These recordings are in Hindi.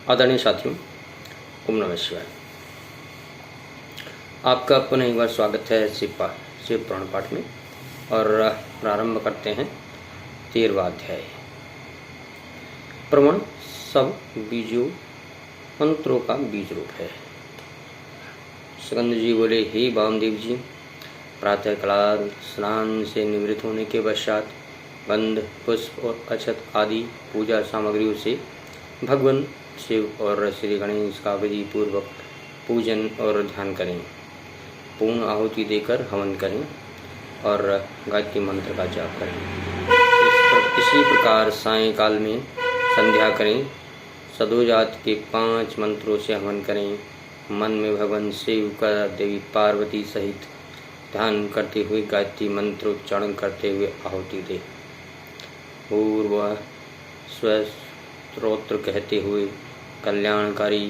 आदरणीय साथियों, ओम नमः शिवाय। आपका पुनः एक बार स्वागत है शिव पुराण पाठ में। और प्रारंभ करते हैं 13वां अध्याय। प्रमाण सब बीजों मंत्रों का बीज रूप है। स्कंद जी बोले, हे वामदेव जी, प्रातः काल स्नान से निवृत्त होने के पश्चात गंध, पुष्प और अक्षत आदि पूजा सामग्रियों से भगवान शिव और श्री गणेश का विधि पूर्वक पूजन और ध्यान करें। पूर्ण आहुति देकर हवन करें और गायत्री मंत्र का जाप करें। इसी प्रकार सायंकाल में संध्या करें। सदोजात के 5 मंत्रों से हवन करें। मन में भगवान शिव का देवी पार्वती सहित ध्यान करते हुए गायत्री मंत्रोच्चारण करते हुए आहुति दे। पूर्व स्वस्त्रोत्र कहते हुए कल्याणकारी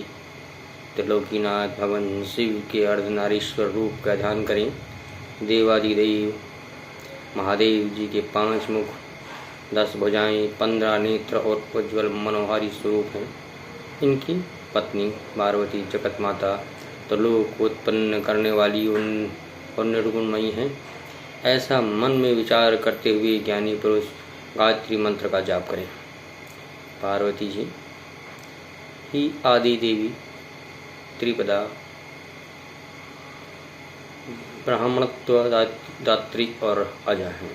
त्रिलोकीनाथ भगवान शिव के अर्धनारीश्वर रूप का ध्यान करें। देवादिदेव महादेव जी के 5 मुख, 10 भुजाएं, 15 नेत्र और उज्ज्वल मनोहारी स्वरूप हैं। इनकी पत्नी पार्वती जगत माता त्रिलोक को उत्पन्न करने वाली और निर्गुणमयी हैं। ऐसा मन में विचार करते हुए ज्ञानी पुरुष गायत्री मंत्र का जाप करें। पार्वती जी ही आदि देवी, त्रिपदा, ब्राह्मणत्व दात्री और अजा हैं।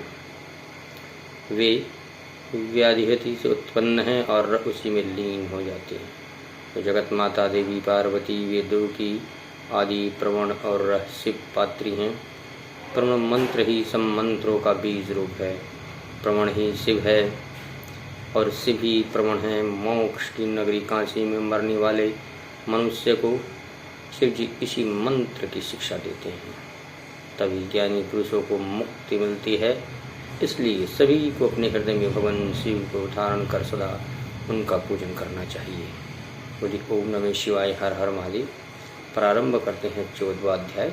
वे व्याधिहति से उत्पन्न हैं और उसी में लीन हो जाते हैं। तो जगत माता देवी पार्वती वेदों की आदि प्रवण और शिव पात्री हैं। प्रवण मंत्र ही सब मंत्रों का बीज रूप है। प्रवण ही शिव है और शिव ही प्रवण है। मोक्ष की नगरी काशी में मरने वाले मनुष्य को शिव जी इसी मंत्र की शिक्षा देते हैं, तभी ज्ञानी पुरुषों को मुक्ति मिलती है। इसलिए सभी को अपने हृदय में भगवान शिव को धारण कर सदा उनका पूजन करना चाहिए। बोलिए ओम नमः शिवाय, हर हर महादेव। प्रारंभ करते हैं 14वां अध्याय,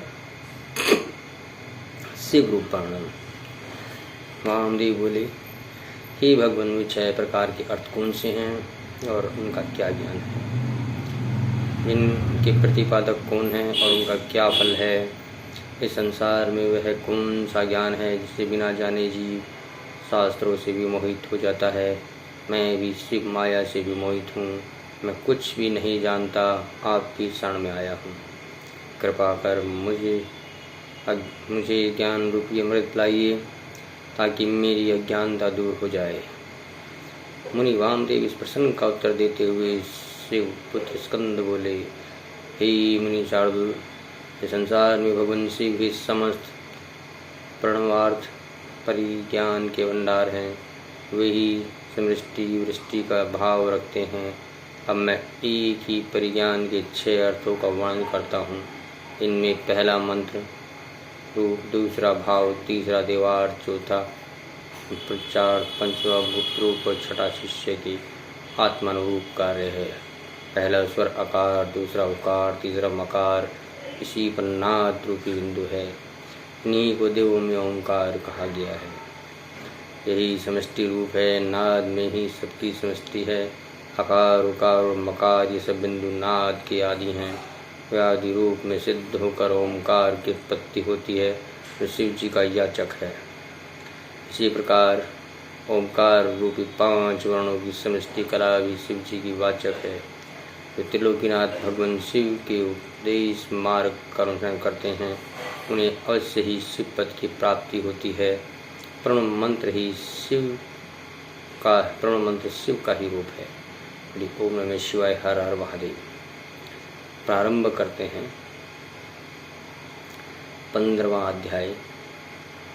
शिव रूप वर्णन। वामदेव बोले, हे भगवान, वे 6 प्रकार के अर्थ कौन से हैं और उनका क्या ज्ञान है? इनके प्रतिपादक कौन हैं और उनका क्या फल है? इस संसार में वह कौन सा ज्ञान है जिसे बिना जाने जीव शास्त्रों से भी मोहित हो जाता है? मैं भी शिव माया से भी मोहित हूँ। मैं कुछ भी नहीं जानता, आपकी शरण में आया हूँ। कृपा कर मुझे ज्ञान रूपी अमृत लाइए ताकि मेरी अज्ञानता दूर हो जाए। मुनि वामदेव इस प्रश्न का उत्तर देते हुए शिव पुत्र स्कंद बोले, हे मुनि शार्दूल, इस संसार में भगवान शिव ही समस्त प्रणवार्थ परिज्ञान के भंडार हैं। वे ही समृष्टि वृष्टि का भाव रखते हैं। अब मैं एक ही परिज्ञान के 6 अर्थों का वर्णन करता हूँ। इनमें पहला मंत्र रूप, दूसरा भाव, तीसरा देवार्थ, चौथा प्रचार, 5वां गुप्त रूप और 6ठा शिष्य की आत्मानुरूप कार्य है। पहला स्वर आकार, दूसरा उकार, तीसरा मकार, इसी पर नाद रूपी बिंदु है। इन्हीं को देव में ओंकार कहा गया है। यही समष्टि रूप है। नाद में ही सबकी समष्टि है। आकार, उकार और मकार ये सब बिंदु नाद के आदि हैं। वे आदि रूप में सिद्ध होकर ओंकार की उत्पत्ति होती है, जो शिव जी का याचक है। इसी प्रकार ओंकार रूपी 5 वर्णों की समष्टि कला भी शिव जी की वाचक है। जो त्रिलोकीनाथ भगवान शिव के उपदेश मार्ग का अनुसरण करते हैं, उन्हें अवश्य ही शिव पद की प्राप्ति होती है। प्रणव मंत्र शिव का ही रूप है। ओम नमः शिवाय, हर हर महादेव। प्रारंभ करते हैं 15वां अध्याय,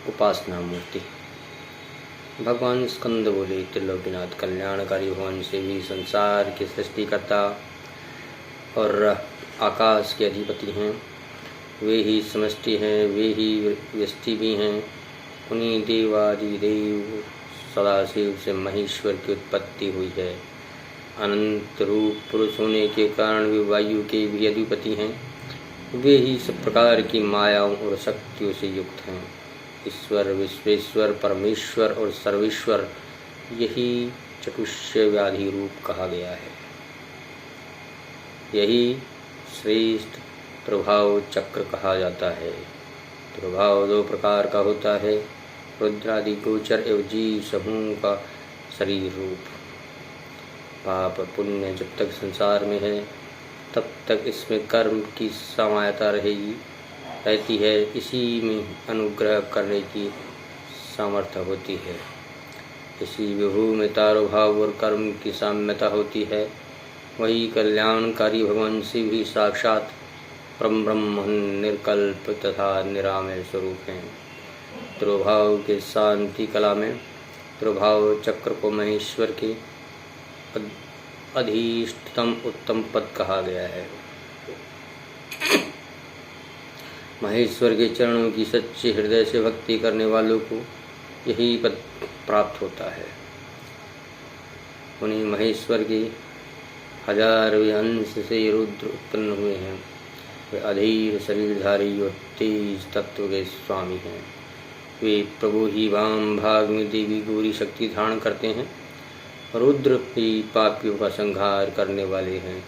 उपासना मूर्ति। भगवान स्कंद बोले, त्रिलोकीनाथ कल्याणकारी भगवान से भी संसार की सृष्टिकर्ता और आकाश के अधिपति हैं। वे ही समष्टि हैं, वे ही व्यष्टि भी हैं। उन्हीं देवादिदेव सदाशिव से महेश्वर की उत्पत्ति हुई है। अनंत रूप पुरुष होने के कारण वे वायु के भी अधिपति हैं। वे ही सब प्रकार की मायाओं और शक्तियों से युक्त हैं। ईश्वर, विश्वेश्वर, परमेश्वर और सर्वेश्वर, यही चतुष्य व्याधि रूप कहा गया है। यही श्रेष्ठ प्रभाव चक्र कहा जाता है। प्रभाव दो प्रकार का होता है, रुद्रादि गोचर एवं जीव समूह का शरीर रूप। पाप पुण्य जब तक संसार में है तब तक इसमें कर्म की समायता रहती है, इसी में अनुग्रह करने की सामर्थ्य होती है। इसी विभू में तारो भाव और कर्म की साम्यता होती है। वही कल्याणकारी भगवान शिव ही साक्षात परम ब्रह्म निर्कल्प तथा निरामय स्वरूप हैं। त्रिभाव के शांति कला में त्रिभाव चक्र को महेश्वर के अधिष्ठतम उत्तम पद कहा गया है। महेश्वर के चरणों की सच्चे हृदय से भक्ति करने वालों को यही पद प्राप्त होता है। उन्हीं महेश्वर के हजारों अंश से रुद्र उत्पन्न हुए हैं। वे अधीर शरीरधारी और तेज तत्व के स्वामी हैं। वे प्रभु ही वाम भाग में देवी गौरी शक्ति धारण करते हैं। रुद्र ही पापियों का संहार करने वाले हैं।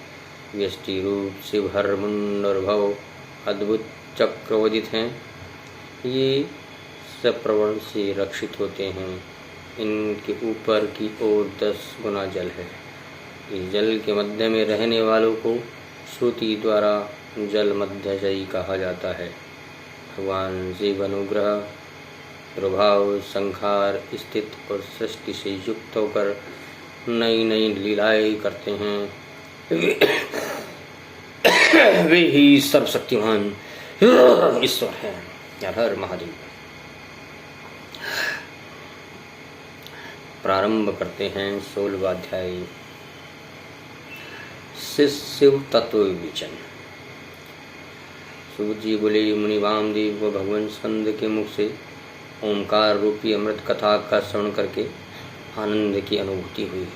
व्यष्टि रूप शिव हर मुंड और भव अद्भुत चक्रवदित हैं। ये सप्रवण से रक्षित होते हैं। इनके ऊपर की ओर 10 गुना जल है। इस जल के मध्य में रहने वालों को श्रुति द्वारा जल मध्यशयी कहा जाता है। भगवान शिव अनुग्रह प्रभाव संहार स्थित और सृष्टि से युक्त होकर नई नई लीलाएं करते हैं। वे ही सर्वशक्तिमान ईश्वर हैं। हर हर महादेव। प्रारंभ करते हैं 16वां अध्याय। शिव तत्व विवेचन। सूत जी बोले, मुनि वामदेव को भगवान स्कंद के मुख से ओंकार रूपी अमृत कथा का श्रवण करके आनंद की अनुभूति हुई।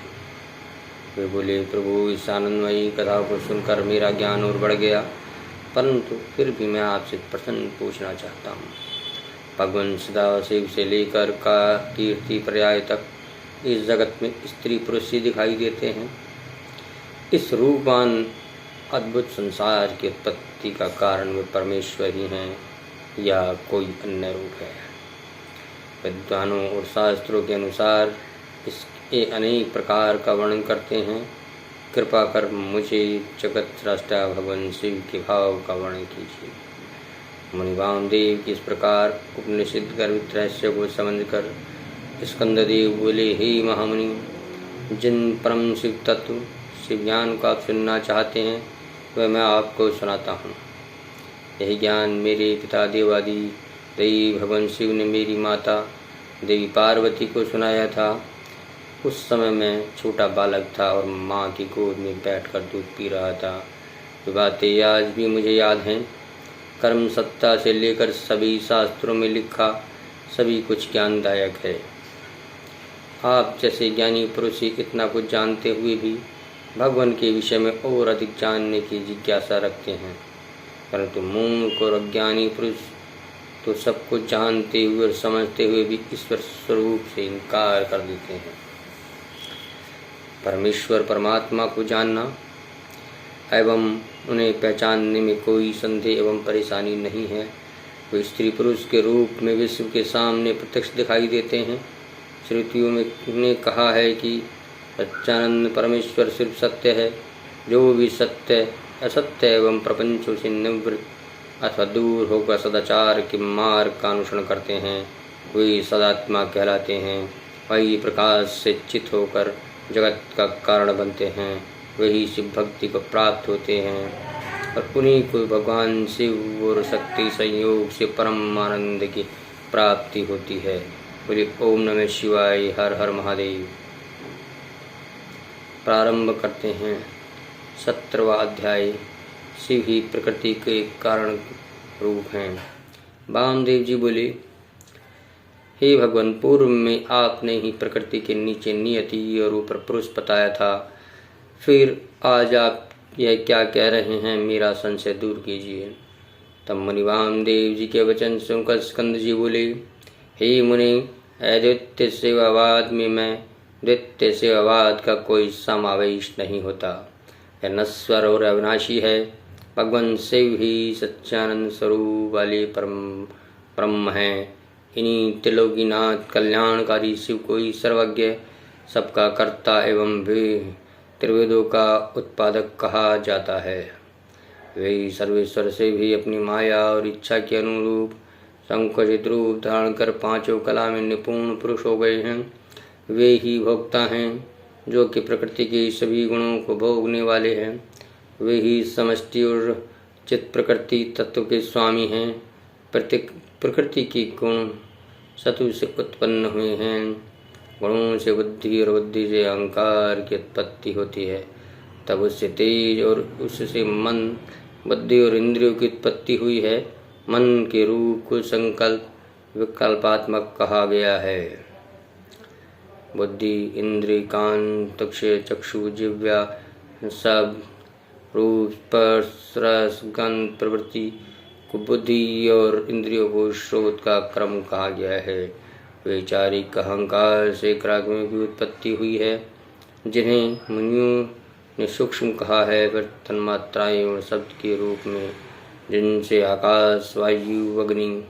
वे बोले, प्रभु इस आनंदमयी कथा को सुनकर मेरा ज्ञान और बढ़ गया, परंतु फिर भी मैं आपसे प्रश्न पूछना चाहता हूँ। भगवान सदाशिव से लेकर का कीर्ति पर्याय तक इस जगत में स्त्री पुरुष ही दिखाई देते हैं। इस रूपवान अद्भुत संसार की उत्पत्ति का कारण वे परमेश्वर ही हैं या कोई अन्य रूप है। विद्वानों और शास्त्रों के अनुसार इसके अनेक प्रकार का वर्णन करते हैं। कृपा कर मुझे जगत स्रष्टा भगवान शिव के भाव का वर्णन कीजिए। मुनि वामदेव की इस प्रकार उपनिषद गर्भित रहस्य को समझकर स्कंददेव बोले, हे महामुनि, जिन परम शिव तत्व शिव ज्ञान को आप सुनना चाहते हैं वह मैं आपको सुनाता हूँ। यही ज्ञान मेरे पिता देवादि देवी भगवान शिव ने मेरी माता देवी पार्वती को सुनाया था। उस समय मैं छोटा बालक था और माँ की गोद में बैठकर दूध पी रहा था। ये बातें आज भी मुझे याद हैं। कर्म सत्ता से लेकर सभी शास्त्रों में लिखा सभी कुछ ज्ञानदायक है। आप जैसे ज्ञानी पुरुष इतना कुछ जानते हुए भी भगवान के विषय में और अधिक जानने की जिज्ञासा रखते हैं, परंतु मूर्ख और अज्ञानी पुरुष तो सब कुछ जानते हुए और समझते हुए भी ईश्वर स्वरूप से इनकार कर देते हैं। परमेश्वर परमात्मा को जानना एवं उन्हें पहचानने में कोई संदेह एवं परेशानी नहीं है। वे स्त्री पुरुष के रूप में विश्व के सामने प्रत्यक्ष दिखाई देते हैं। श्रुतियों में ने कहा है कि सच्चानंद परमेश्वर सिर्फ सत्य है। जो भी सत्य असत्य एवं प्रपंचों से निवृत्त अथवा दूर होकर सदाचार के मार्ग का अनुसरण करते हैं वे सदात्मा कहलाते हैं। वही प्रकाश से चित होकर जगत का कारण बनते हैं। वही शिव भक्ति को प्राप्त होते हैं और उन्हीं को भगवान शिव और शक्ति संयोग से परम आनंद की प्राप्ति होती है। बोले ओम नमः शिवाय, हर हर महादेव। प्रारंभ करते हैं 17वां अध्याय। शिव ही प्रकृति के कारण रूप हैं। वामदेव जी बोले, हे भगवान, पूर्व में आपने ही प्रकृति के नीचे नियति और ऊपर पुरुष बताया था, फिर आज आप यह क्या कह रहे हैं, मेरा संशय दूर कीजिए। तब मुनि वामदेव जी के वचन सुनकर स्कंद जी बोले, हे मुनि, अद्वितीय सेवावाद में मैं द्वितीय सेवावाद का कोई समावेश नहीं होता। यह नश्वर और अविनाशी है। भगवान शिव ही सच्चानंद स्वरूप वाले परम ब्रह्म हैं। इन्हीं त्रिलोकीनाथ कल्याणकारी शिव को ही सर्वज्ञ, सबका कर्ता एवं वे त्रिवेदों का उत्पादक कहा जाता है। वे सर्वेश्वर से भी अपनी माया और इच्छा के अनुरूप संकुचित रूप धारण कर पांचों कला में निपुण पुरुष हो गए हैं। वे ही भोक्ता हैं, जो कि प्रकृति के सभी गुणों को भोगने वाले हैं। वे ही समष्टि और चित्त प्रकृति तत्व के स्वामी हैं। प्रकृति के गुण सत्व से उत्पन्न हुए हैं। गुणों से बुद्धि और बुद्धि से अहंकार की उत्पत्ति होती है। तब उससे तेज और उससे मन, बुद्धि और इंद्रियों की उत्पत्ति हुई है। मन के रूप को संकल्प विकल्पात्मक कहा गया है। बुद्धि, इंद्रिय, कान, चक्षु, जिह्वा सब रूप, स्पर्श, रस, गंध प्रवृत्ति को बुद्धि और इंद्रियों को स्रोत का क्रम कहा गया है। वैचारिक अहंकार से क्राग्यों की उत्पत्ति हुई है, जिन्हें मुनियों ने सूक्ष्म कहा है। फिर तन्मात्राएं और शब्द के रूप में, जिनसे आकाश, वायु, अग्नि,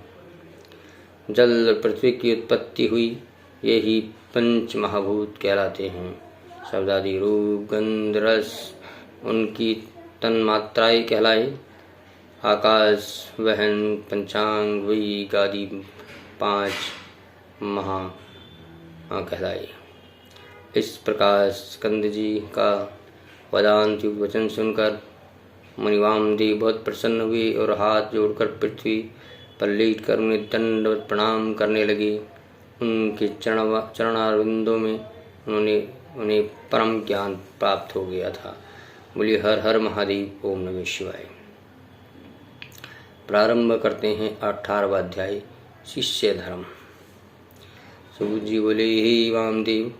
जल और पृथ्वी की उत्पत्ति हुई, यही पंच महाभूत कहलाते हैं। शब्दादि रूप, गंध, रस उनकी तन्मात्राएं कहलाए। आकाश, वहन, पंचांग, वेग आदि पांच महा कहलाए। इस प्रकार स्कंद जी का वेदांत युक्त वचन सुनकर मुनि वामदेव बहुत प्रसन्न हुए और हाथ जोड़कर पृथ्वी पर लेटकर उन्हें दंडवत प्रणाम करने लगे। उनके चरणारविंदों में उन्हें परम ज्ञान प्राप्त हो गया था। बोलिए हर हर महादेव। ओम नमः शिवाय। प्रारंभ करते हैं 18वां अध्याय, शिष्य धर्म। सूत जी बोले, हे वामदेव,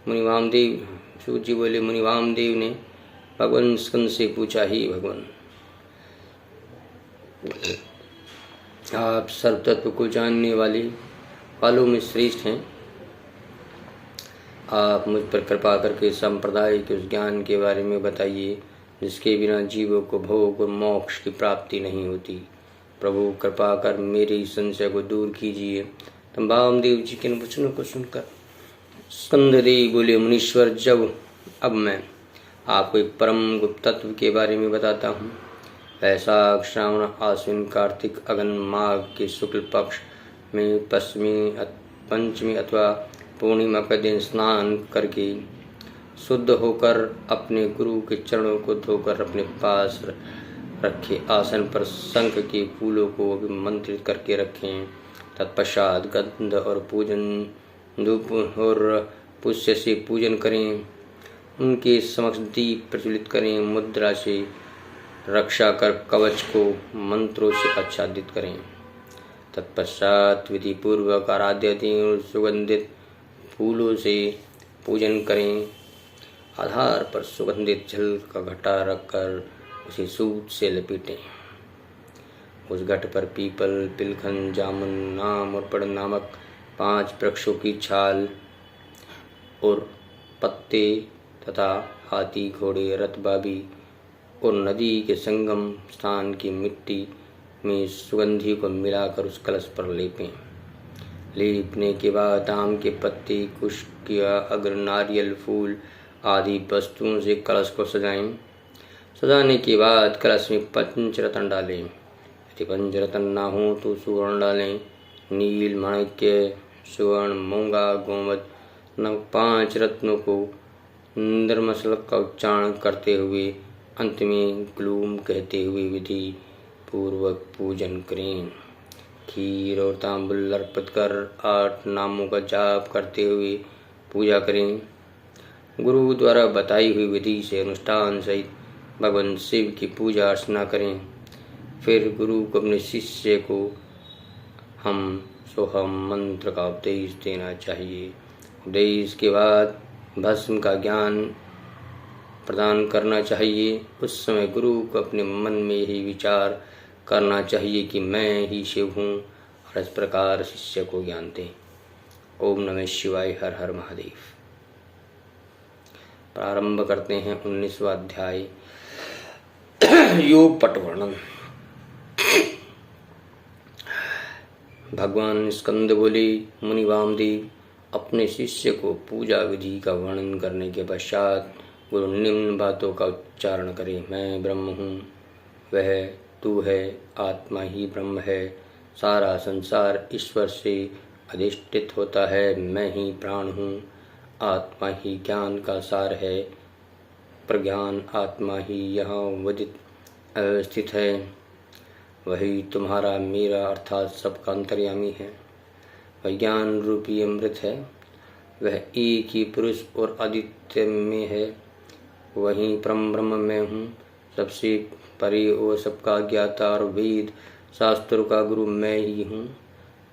मुनि वामदेव, सूत जी बोले, मुनि वामदेव ने भगवान स्कंद से पूछा, ही भगवान, आप सर्वतत्व को जानने वालों में श्रेष्ठ हैं। आप मुझ पर कृपा करके संप्रदाय के उस ज्ञान के बारे में बताइए जिसके बिना जीवों को भोग और मोक्ष की प्राप्ति नहीं होती। प्रभु कृपा कर मेरे इस संशय को दूर कीजिए। तब वामदेव जी के वचनों को सुनकर स्कंददेव बोले, मुनीश्वर, अब मैं आपको एक परम गुप्त तत्व के बारे में बताता हूँ। वैशाख, श्रावण, आश्विन, कार्तिक, अगन, माघ के शुक्ल पक्ष में पंचमी अथवा पूर्णिमा का दिन स्नान करके शुद्ध होकर अपने गुरु के चरणों को धोकर अपने पास रखे आसन पर शंख के फूलों को अभिमंत्रित करके रखें। तत्पश्चात गंध और पूजन, धूप और पुष्य से पूजन करें। उनके समक्ष दीप प्रज्वलित करें। मुद्रा से रक्षा कर कवच को मंत्रों से आच्छादित करें। तत्पश्चात विधि पूर्वक आराध्य और सुगंधित फूलों से पूजन करें। आधार पर सुगंधित जल का घटा रखकर उसे सूत से लपेटें। उस घट पर पीपल, पिलखन, जामुन, नाम और पड़ नामक 5 वृक्षों की छाल और पत्ते तथा हाथी, घोड़े, रथबाबी और नदी के संगम स्थान की मिट्टी में सुगंधी को मिलाकर उस कलश पर लेपें। लेपने के बाद आम के पत्ते, कुश किया, अग्र, नारियल, फूल आदि वस्तुओं से कलश को सजाएं। सजाने के बाद कलश में पंचरत्न डालें। यदि पंचरत्न ना हो तो सुवर्ण डालें। नील, माणिक्य, सुवर्ण, मूंगा, गोमद न 5 रत्नों को निर्मसल का उच्चारण करते हुए अंत में ग्लूम कहते हुए विधि पूर्वक पूजन करें। खीर और तांबुल अर्पित कर 8 नामों का जाप करते हुए पूजा करें। गुरु द्वारा बताई हुई विधि से अनुष्ठान सहित भगवान शिव की पूजा अर्चना करें। फिर गुरु को अपने शिष्य को हम सोहम मंत्र का उपदेश देना चाहिए। उपदेश के बाद भस्म का ज्ञान प्रदान करना चाहिए। उस समय गुरु को अपने मन में यही विचार करना चाहिए कि मैं ही शिव हूँ, और इस प्रकार शिष्य को ज्ञान दें। ओम नमः शिवाय। हर हर महादेव। प्रारंभ करते हैं 19वां अध्याय योग पट वर्णन। भगवान स्कंद बोले, मुनि वामदेव अपने शिष्य को पूजा विधि का वर्णन करने के पश्चात गुरु निम्न बातों का उच्चारण करे। मैं ब्रह्म हूँ, वह तू है, आत्मा ही ब्रह्म है, सारा संसार ईश्वर से अधिष्ठित होता है, मैं ही प्राण हूँ, आत्मा ही ज्ञान का सार है, प्रज्ञान आत्मा ही यहाँ विदित अवस्थित है, वही तुम्हारा मेरा अर्थात सबका अंतर्यामी है, वह ज्ञान रूपी अमृत है, वह एक ही पुरुष और आदित्य में है, वही परम ब्रह्म मैं हूँ, सबसे परे और सबका ज्ञाता और वेद शास्त्रों का गुरु मैं ही हूँ,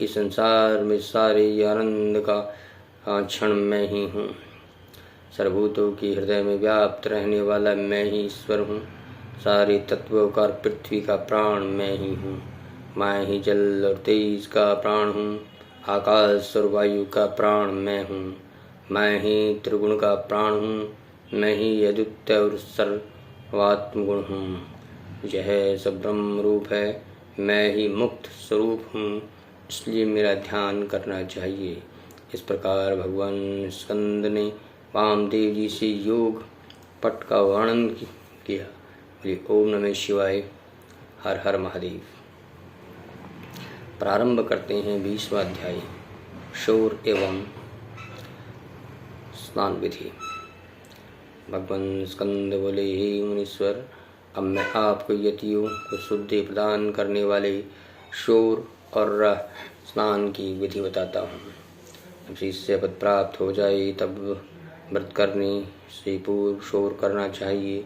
इस संसार में सारे आनंद का क्षण मैं ही हूँ, सर्वभूतों के हृदय में व्याप्त रहने वाला मैं ही ईश्वर हूँ, सारे तत्वों का पृथ्वी का प्राण मैं ही हूँ, मैं ही जल और तेज का प्राण हूँ, आकाश और वायु का प्राण मैं हूँ, मैं ही त्रिगुण का प्राण हूँ, मैं ही अद्वितीय और सर्वात्म गुण हूँ, यह सब ब्रह्म रूप है, मैं ही मुक्त स्वरूप हूँ, इसलिए मेरा ध्यान करना चाहिए। इस प्रकार भगवान स्कंद ने वामदेव जी से योग पट का वर्णन किया। ओम नमः शिवाय, हर हर महादेव। प्रारंभ करते हैं 20वां अध्याय शौर एवं स्नान विधि। भगवान स्कंद बोले, हे मुनीश्वर, अब मैं आपको यतियों को शुद्धि प्रदान करने वाले शौर और स्नान की विधि बताता हूँ। जब शिष्य पद प्राप्त हो जाए तब व्रत करने से पूर्व शौर करना चाहिए।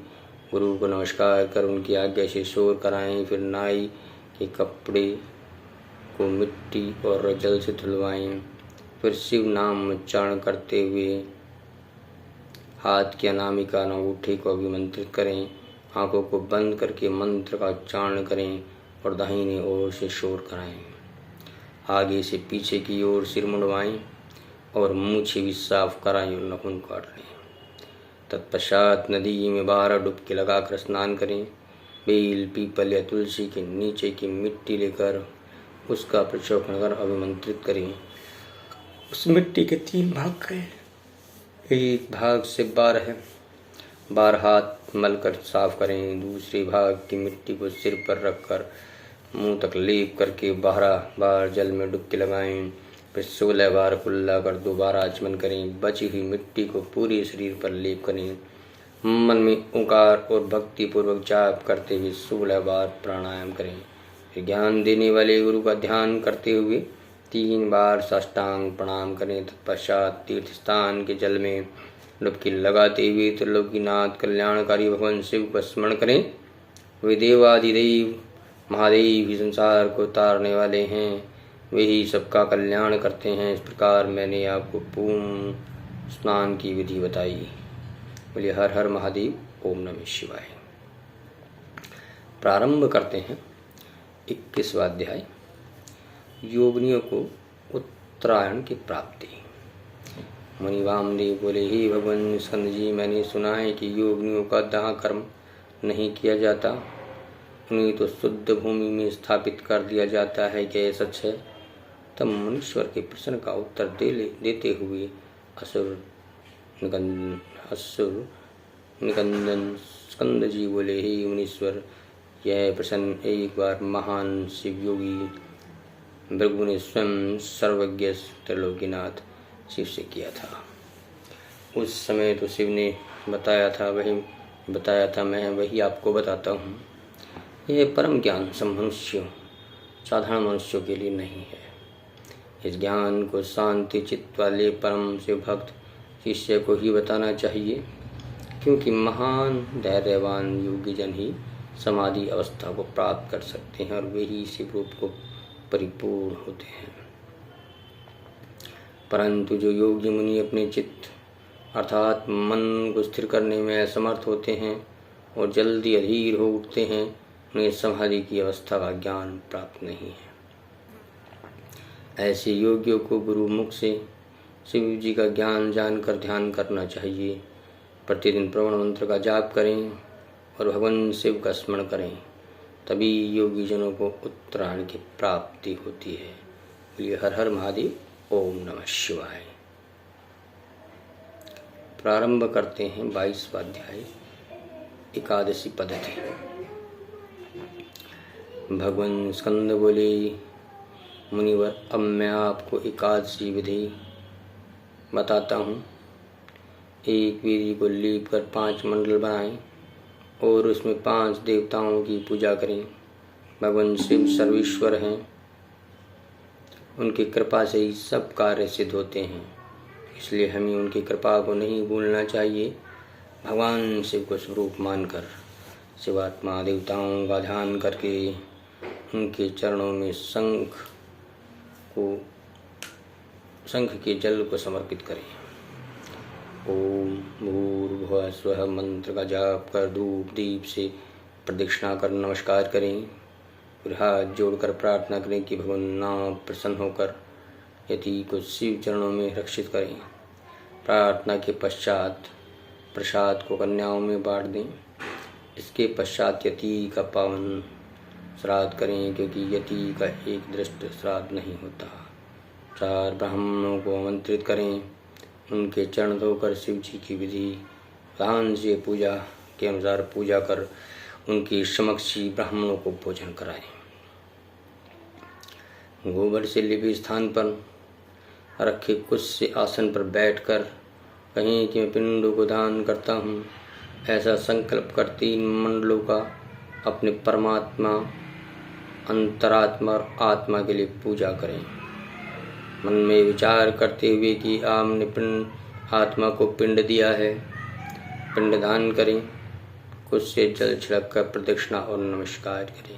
गुरु को नमस्कार कर उनकी आज्ञा से शौर कराएं, फिर नाई के कपड़े को मिट्टी और जल से धुलवाएं, फिर शिव नाम उच्चारण करते हुए हाथ की अनामिका अंगूठे को अभिमंत्रित करें, आंखों को बंद करके मंत्र का उच्चारण करें और दाहिनी ओर से शौर कराएं। आगे से पीछे की ओर सिर मुंडवाएं और मूछें भी साफ कराएं और नाखून काट लें। तत्पश्चात नदी में 12 डुबकी लगाकर स्नान करें। बेल, पीपल या तुलसी के नीचे की मिट्टी लेकर उसका प्रक्षालन कर अभिमंत्रित करें। उस मिट्टी के 3 भाग करें। एक भाग से 12 हाथ मलकर साफ करें। दूसरे भाग की मिट्टी को सिर पर रखकर मुंह तक लेप करके 12 बार जल में डुबकी लगाएं। फिर 16 बार कुल्ला कर दोबारा आचमन करें। बची हुई मिट्टी को पूरे शरीर पर लेप करें। मन में ओंकार और भक्ति पूर्वक जाप करते हुए 16 बार प्राणायाम करें। फिर ज्ञान देने वाले गुरु का ध्यान करते हुए 3 बार साष्टांग प्रणाम करें। तत्पश्चात तीर्थ स्थान के जल में डुबकी लगाते हुए त्रिलोकीनाथ कल्याणकारी भगवान शिव का स्मरण करें। वे देवादिदेव महादेव ही संसार को तारने वाले हैं, वे ही सबका कल्याण करते हैं। इस प्रकार मैंने आपको पूर्ण स्नान की विधि बताई। बोलिए हर हर महादेव, ओम नमः शिवाय। प्रारंभ करते हैं 21वां अध्याय योगिनियों को उत्तरायण की प्राप्ति। मुनि वामदेव बोले, ही भगवान स्कंद जी, मैंने सुना है कि योगिनियों का दाह कर्म नहीं किया जाता, उन्हें तो शुद्ध भूमि में स्थापित कर दिया जाता है। क्या यह सच है? तब मुनीश्वर के प्रश्न का उत्तर देते हुए असुर निकंदन स्कंद जी बोले, हे मुनीश्वर, यह प्रश्न एक बार महान शिव योगी भृगु ने स्वयं सर्वज्ञ त्रिलोकीनाथ शिव से किया था। उस समय तो शिव ने बताया था, मैं वही आपको बताता हूँ। यह परम ज्ञान साधारण मनुष्यों के लिए नहीं है। इस ज्ञान को शांति चित्त वाले परम शिव भक्त शिष्य को ही बताना चाहिए, क्योंकि महान धैर्यवान योगी जन ही समाधि अवस्था को प्राप्त कर सकते हैं और वे ही शिव रूप को परिपूर्ण होते हैं। परंतु जो योगी मुनि अपने चित्त अर्थात मन को स्थिर करने में असमर्थ होते हैं और जल्दी अधीर हो उठते हैं, उन्हें समाधि की अवस्था का ज्ञान प्राप्त नहीं है। ऐसे योगियों को गुरु मुख से शिव जी का ज्ञान जानकर ध्यान करना चाहिए। प्रतिदिन प्रवण मंत्र का जाप करें और भगवान शिव का स्मरण करें, तभी योगी जनों को उत्तरायण की प्राप्ति होती है। बोलिए हर हर महादेव, ओम नमः शिवाय। प्रारंभ करते हैं 22वां अध्याय, एकादशी पद्धति। भगवान स्कंद बोले, मुनिवर अब मैं आपको एकादशी विधि बताता हूँ। एक विधि को लीप कर 5 मंडल बनाएं और उसमें 5 देवताओं की पूजा करें। भगवान शिव सर्वेश्वर हैं, उनकी कृपा से ही सब कार्य सिद्ध होते हैं, इसलिए हमें उनकी कृपा को नहीं भूलना चाहिए। भगवान शिव को स्वरूप मानकर शिवात्मा देवताओं का ध्यान करके उनके चरणों में शंख के जल को समर्पित करें। ओम भूर्भुवः स्वः मंत्र का जाप कर धूप दीप से प्रदक्षिणा कर नमस्कार करें। फिर हाथ जोड़कर प्रार्थना करें कि भगवान आप प्रसन्न होकर यति को शिव चरणों में रक्षित करें। प्रार्थना के पश्चात प्रसाद को कन्याओं में बांट दें। इसके पश्चात यति का पावन श्राद्ध करें, क्योंकि यति का एक दृष्ट श्राद्ध नहीं होता। 4 ब्राह्मणों को आमंत्रित करें, उनके चरण धोकर शिव जी की विधि विधान से पूजा के अनुसार पूजा कर उनकी समक्ष ही ब्राह्मणों को भोजन कराएं। गोबर से लिपि स्थान पर रखे कुछ से आसन पर बैठकर कहें कि मैं पिंडों को दान करता हूँ। ऐसा संकल्प कर 3 मंडलों का अपने परमात्मा, अंतरात्मा और आत्मा के लिए पूजा करें। मन में विचार करते हुए कि आपने आत्मा को पिंड दिया है, पिंडदान करें। कुछ से जल छिड़क कर प्रदक्षिणा और नमस्कार करें।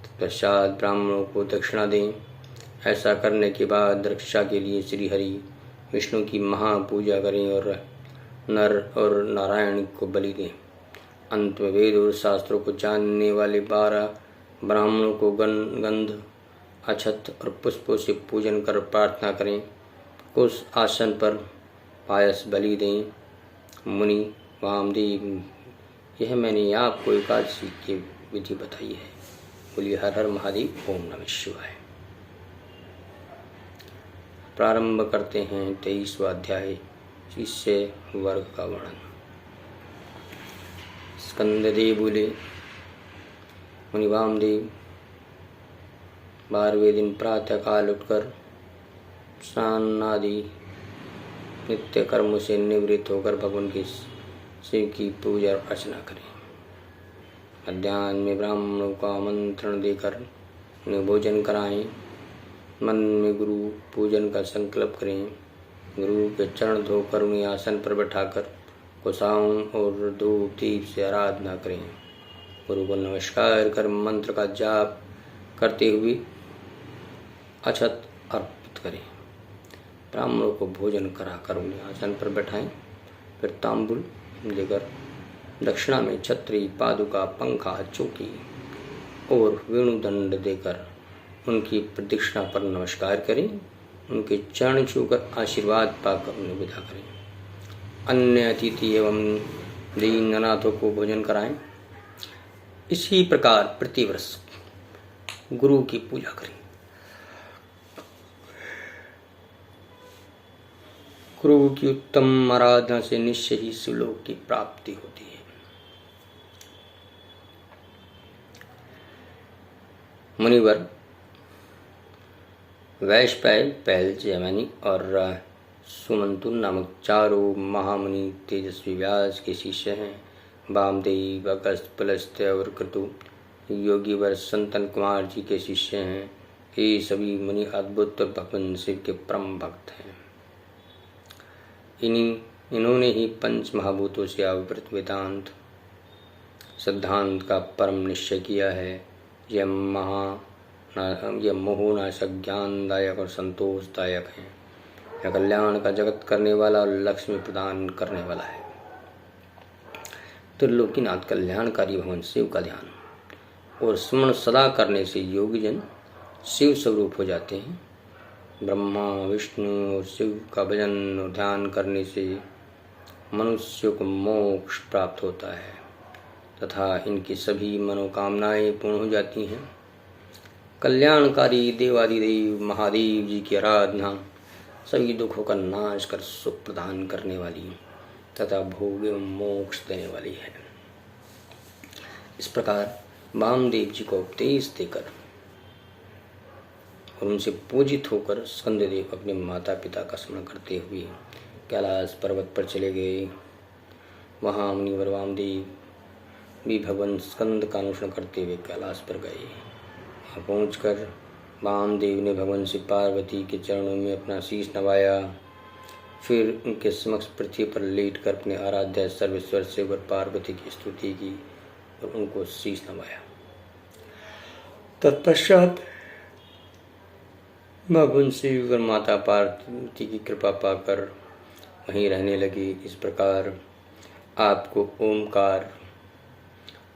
तत्पश्चात ब्राह्मणों को दक्षिणा दें। ऐसा करने के बाद रक्षा के लिए श्री हरि विष्णु की महापूजा करें और नर और नारायण को बलि दें। अंत में वेद और शास्त्रों को जानने वाले 12 ब्राह्मणों को गंध, अक्षत और पुष्पों से पूजन कर प्रार्थना करें। उस आसन पर पायस बलि दें। मुनि वामदेव, यह मैंने आपको एकादशी की विधि बताई है। बोलिए हर हर महादेव, ओम नमः शिवाय। प्रारंभ करते हैं 23वां अध्याय, शिष्य वर्ग का वर्णन। स्कंददेव बोले, मुनि वामदेव 12वें दिन प्रातः काल उठकर स्नान आदि नित्य कर्मों से निवृत्त होकर भगवान के शिव की पूजा अर्चना करें। मध्याह्न में ब्राह्मणों को आमंत्रण देकर उन्हें भोजन कराएं। मन में गुरु पूजन का संकल्प करें। गुरु के चरण धोकर उन्हें आसन पर बैठाकर कुशाओं और धूप दीप से आराधना करें। गुरु को नमस्कार कर मंत्र का जाप करते हुए अक्षत अर्पित करें। ब्राह्मणों को भोजन कराकर उन्हें आसन पर बैठाएं। फिर तांबुल देकर दक्षिणा में छत्री, पादुका, पंखा, चौकी और वेणुदंड देकर उनकी प्रदक्षिणा पर नमस्कार करें। उनके चरण छूकर आशीर्वाद पाकर उन्हें विदा करें। अन्य अतिथि एवं दीन अनाथों को भोजन कराएं। इसी प्रकार प्रतिवर्ष गुरु की पूजा करें। गुरु की उत्तम आराधना से निश्चय ही शिवलोक की प्राप्ति होती है। मुनिवर वैशपायन, पैल, जैमिनी और सुमंतु नामक 4 महामुनि तेजस्वी व्यास के शिष्य हैं। वामदेव, अगस्त, पुलस्त्य और क्रतु योगी वर संतन कुमार जी के शिष्य हैं। ये सभी मुनि अद्भुत और भगवान शिव के परम भक्त हैं। इन्होंने ही 5 महाभूतों से आवृत वेदांत सिद्धांत का परम निश्चय किया है। यह मोहनाशक, ज्ञानदायक और संतोषदायक है। यह कल्याण का जगत करने वाला और लक्ष्मी प्रदान करने वाला है। त्रिलोकीनाथ कल्याणकारी भगवान शिव का ध्यान और स्मरण सदा करने से योगीजन शिव स्वरूप हो जाते हैं। ब्रह्मा, विष्णु और शिव का भजन और ध्यान करने से मनुष्य को मोक्ष प्राप्त होता है तथा इनकी सभी मनोकामनाएं पूर्ण हो जाती हैं। कल्याणकारी देवादिदेव महादेव जी की आराधना सभी दुखों का नाश कर सुख प्रदान करने वाली तथा भोग एवं मोक्ष देने वाली है। इस प्रकार वामदेव जी को उपदेश देकर और उनसे पूजित होकर स्कंददेव अपने माता पिता का स्मरण करते हुए कैलाश पर्वत पर चले गए। वहाँ मुनिवर वामदेव भी भगवान स्कंद का अनुसरण करते हुए कैलाश पर गए। वहाँ पहुँचकर वामदेव ने भगवान श्री पार्वती के चरणों में अपना शीश नवाया। फिर उनके समक्ष पृथ्वी पर लेटकर अपने आराध्य सर्वेश्वर से वर पार्वती की स्तुति की और उनको शीश नवाया। तत्पश्चात भगवान श्री वर माता पार्वती की कृपा पाकर वहीं रहने लगे। इस प्रकार आपको ओमकार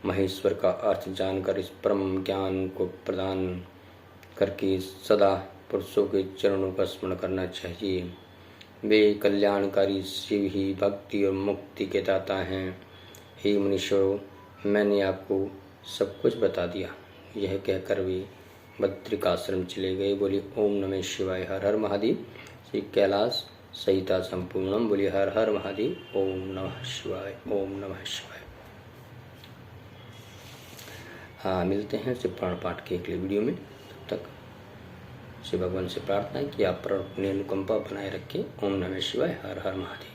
महेश्वर का अर्थ जानकर इस परम ज्ञान को प्रदान करके सदा पुरुषों के चरणों का स्मरण करना चाहिए। वे कल्याणकारी शिव ही भक्ति और मुक्ति के दाता हैं। हे मुनीश्वरों, मैंने आपको सब कुछ बता दिया। यह कहकर वे बद्रिकाश्रम चले गए। बोली ओम नमः शिवाय। हर हर महादेव। श्री कैलाश सहिता संपूर्णम। बोली हर हर महादेव। ओम नमः शिवाय। ओम नमः शिवाय। हाँ, मिलते हैं शिव पुराण पाठ के अगले वीडियो में। तब तक शिव भगवान से प्रार्थना है कि आप पर अपनी अनुकंपा बनाए रखें। ओम नमः शिवाय। हर हर महादेव।